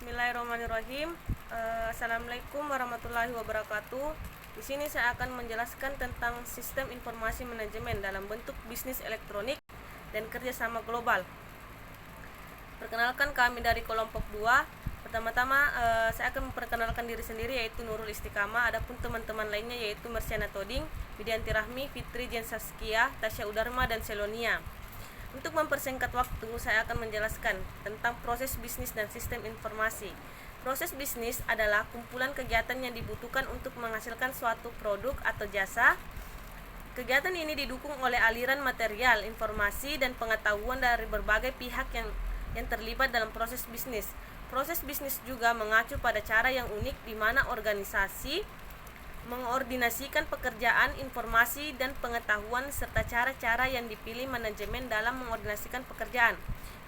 Bismillahirrahmanirrahim. Assalamualaikum warahmatullahi wabarakatuh. Di sini saya akan menjelaskan tentang sistem informasi manajemen dalam bentuk bisnis elektronik dan kerjasama global. Perkenalkan, kami dari kelompok 2. Pertama-tama saya akan memperkenalkan diri sendiri, yaitu Nurul Istiqamah. Adapun teman-teman lainnya yaitu Mersiana Toding, Widianti Rahmi, Fitri Jen Saskia, Tasya Udarma, dan Selonia. Untuk mempersingkat waktu, saya akan menjelaskan tentang proses bisnis dan sistem informasi. Proses bisnis adalah kumpulan kegiatan yang dibutuhkan untuk menghasilkan suatu produk atau jasa. Kegiatan ini didukung oleh aliran material, informasi, dan pengetahuan dari berbagai pihak yang terlibat dalam proses bisnis. Proses bisnis juga mengacu pada cara yang unik di mana organisasi mengordinasikan pekerjaan, informasi, dan pengetahuan serta cara-cara yang dipilih manajemen dalam mengordinasikan pekerjaan.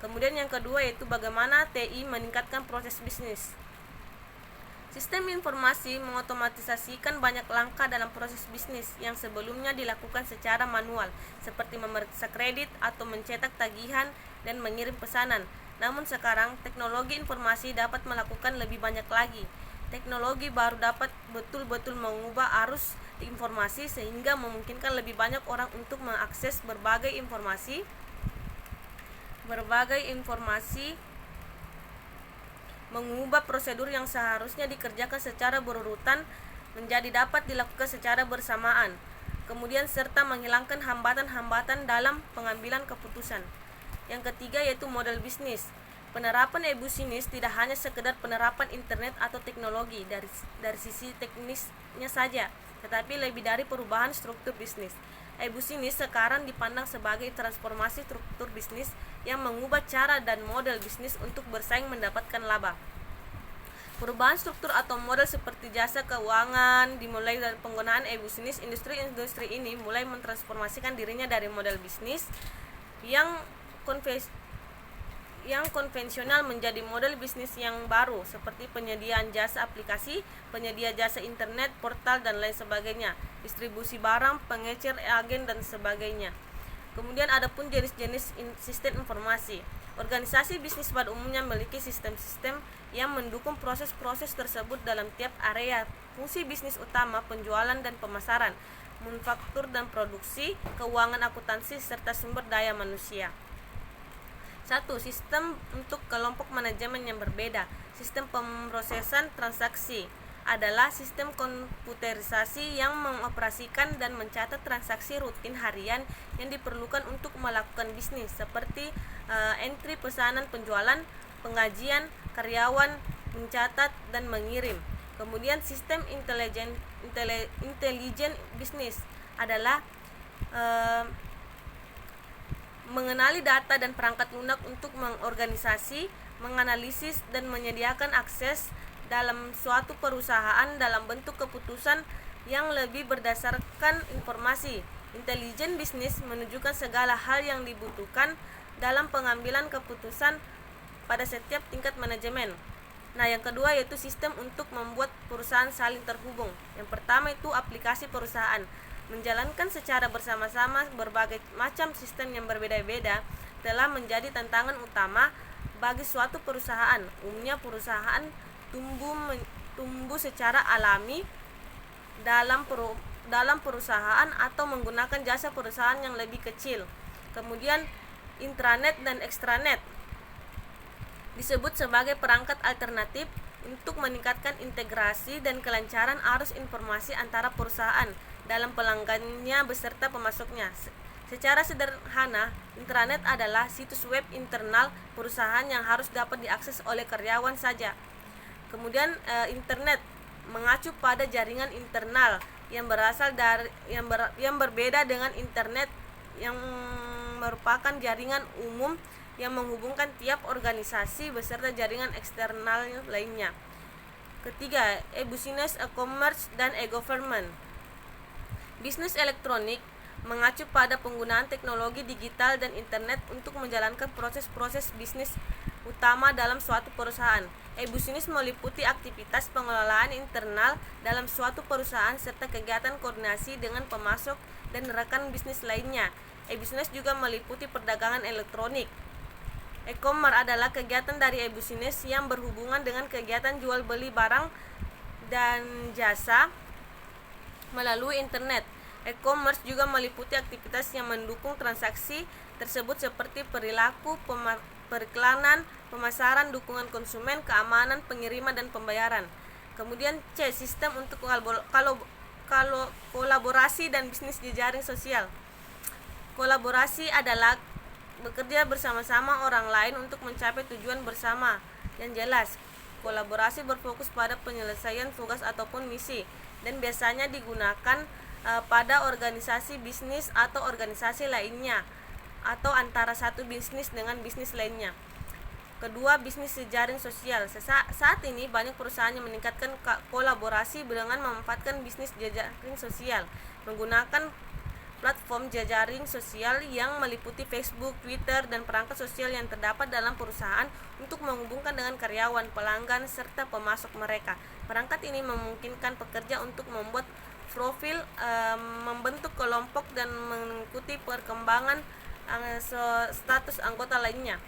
Kemudian yang kedua yaitu bagaimana TI meningkatkan proses bisnis. Sistem informasi mengotomatisasikan banyak langkah dalam proses bisnis yang sebelumnya dilakukan secara manual, seperti memeriksa kredit atau mencetak tagihan dan mengirim pesanan. Namun sekarang teknologi informasi dapat melakukan lebih banyak lagi. Teknologi baru dapat betul-betul mengubah arus informasi sehingga memungkinkan lebih banyak orang untuk mengakses berbagai informasi, mengubah prosedur yang seharusnya dikerjakan secara berurutan menjadi dapat dilakukan secara bersamaan, kemudian serta menghilangkan hambatan-hambatan dalam pengambilan keputusan. Yang ketiga yaitu model bisnis. Penerapan e-bisnis tidak hanya sekedar penerapan internet atau teknologi dari sisi teknisnya saja, tetapi lebih dari perubahan struktur bisnis. E-bisnis sekarang dipandang sebagai transformasi struktur bisnis yang mengubah cara dan model bisnis untuk bersaing mendapatkan laba. Perubahan struktur atau model seperti jasa keuangan dimulai dari penggunaan e-bisnis. Industri ini mulai mentransformasikan dirinya dari model bisnis yang konvensional menjadi model bisnis yang baru, seperti penyediaan jasa aplikasi, penyedia jasa internet, portal, dan lain sebagainya, distribusi barang, pengecer, agen, dan sebagainya. Kemudian ada pun jenis-jenis sistem informasi. Organisasi bisnis pada umumnya memiliki sistem-sistem yang mendukung proses-proses tersebut dalam tiap area. Fungsi bisnis utama penjualan dan pemasaran, manufaktur dan produksi, keuangan, akuntansi, serta sumber daya manusia. 1. Sistem untuk kelompok manajemen yang berbeda. Sistem pemrosesan transaksi adalah sistem komputerisasi yang mengoperasikan dan mencatat transaksi rutin harian yang diperlukan untuk melakukan bisnis, seperti entry pesanan penjualan, penggajian karyawan, mencatat dan mengirim. Kemudian sistem intelijen bisnis adalah mengenali data dan perangkat lunak untuk mengorganisasi, menganalisis, dan menyediakan akses dalam suatu perusahaan dalam bentuk keputusan yang lebih berdasarkan informasi. Intelijen bisnis menunjukkan segala hal yang dibutuhkan dalam pengambilan keputusan pada setiap tingkat manajemen. Nah, yang kedua yaitu sistem untuk membuat perusahaan saling terhubung. Yang pertama itu aplikasi perusahaan. Menjalankan secara bersama-sama berbagai macam sistem yang berbeda-beda telah menjadi tantangan utama bagi suatu perusahaan. Umumnya perusahaan tumbuh secara alami dalam perusahaan atau menggunakan jasa perusahaan yang lebih kecil. Kemudian intranet dan extranet disebut sebagai perangkat alternatif untuk meningkatkan integrasi dan kelancaran arus informasi antara perusahaan dalam pelanggannya beserta pemasoknya. Secara sederhana, intranet adalah situs web internal perusahaan yang harus dapat diakses oleh karyawan saja. Kemudian internet mengacu pada jaringan internal yang berasal dari yang berbeda dengan internet yang merupakan jaringan umum yang menghubungkan tiap organisasi beserta jaringan eksternal lainnya. Ketiga, e-business, e-commerce, dan e-government. Bisnis elektronik mengacu pada penggunaan teknologi digital dan internet untuk menjalankan proses-proses bisnis utama dalam suatu perusahaan. E-business meliputi aktivitas pengelolaan internal dalam suatu perusahaan serta kegiatan koordinasi dengan pemasok dan rekan bisnis lainnya. E-business juga meliputi perdagangan elektronik. E-commerce adalah kegiatan dari e-business yang berhubungan dengan kegiatan jual beli barang dan jasa melalui internet. E-commerce juga meliputi aktivitas yang mendukung transaksi tersebut seperti perilaku, periklanan, pemasaran, dukungan konsumen, keamanan, pengiriman, dan pembayaran. Kemudian C. Sistem untuk kolaborasi dan bisnis jejaring sosial. Kolaborasi adalah bekerja bersama-sama orang lain untuk mencapai tujuan bersama yang jelas. Kolaborasi berfokus pada penyelesaian tugas ataupun misi dan biasanya digunakan pada organisasi bisnis atau organisasi lainnya atau antara satu bisnis dengan bisnis lainnya. Kedua, bisnis jejaring sosial. Saat ini banyak perusahaan yang meningkatkan kolaborasi dengan memanfaatkan bisnis jejaring sosial menggunakan platform jejaring sosial yang meliputi Facebook, Twitter, dan perangkat sosial yang terdapat dalam perusahaan untuk menghubungkan dengan karyawan, pelanggan, serta pemasok mereka. Perangkat ini memungkinkan pekerja untuk membuat profil, membentuk kelompok, dan mengikuti perkembangan status anggota lainnya.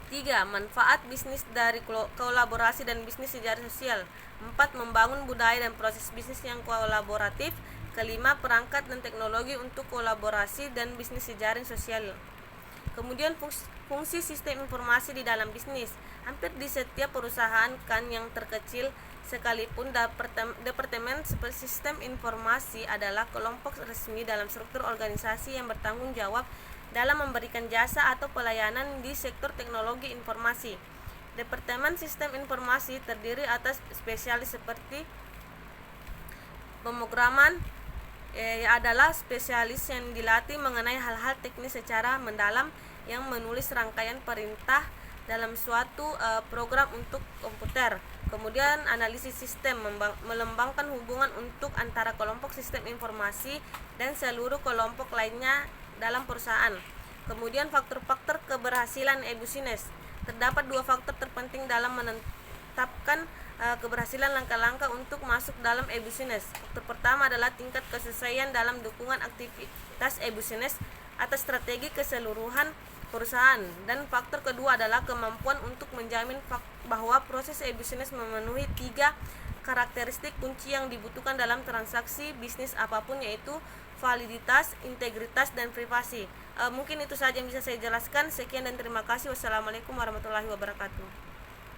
3. Manfaat bisnis dari kolaborasi dan bisnis jejaring sosial. 4. Membangun budaya dan proses bisnis yang kolaboratif. Kelima, perangkat dan teknologi untuk kolaborasi dan bisnis jejaring sosial. Kemudian fungsi sistem informasi di dalam bisnis. Hampir di setiap perusahaan yang terkecil sekalipun, departemen sistem informasi adalah kelompok resmi dalam struktur organisasi yang bertanggung jawab dalam memberikan jasa atau pelayanan di sektor teknologi informasi. Departemen sistem informasi terdiri atas spesialis seperti pemrograman, adalah spesialis yang dilatih mengenai hal-hal teknis secara mendalam, yang menulis rangkaian perintah dalam suatu program untuk komputer. Kemudian analisis sistem, melembangkan hubungan untuk antara kelompok sistem informasi dan seluruh kelompok lainnya dalam perusahaan. Kemudian faktor-faktor keberhasilan e-business. Terdapat 2 faktor terpenting dalam menetapkan keberhasilan langkah-langkah untuk masuk dalam e-business. Faktor pertama adalah tingkat kesesuaian dalam dukungan aktivitas e-business atas strategi keseluruhan perusahaan, dan faktor kedua adalah kemampuan untuk menjamin bahwa proses e-business memenuhi 3 karakteristik kunci yang dibutuhkan dalam transaksi bisnis apapun, yaitu validitas, integritas, dan privasi. Mungkin itu saja yang bisa saya jelaskan. Sekian dan terima kasih. Wassalamualaikum warahmatullahi wabarakatuh.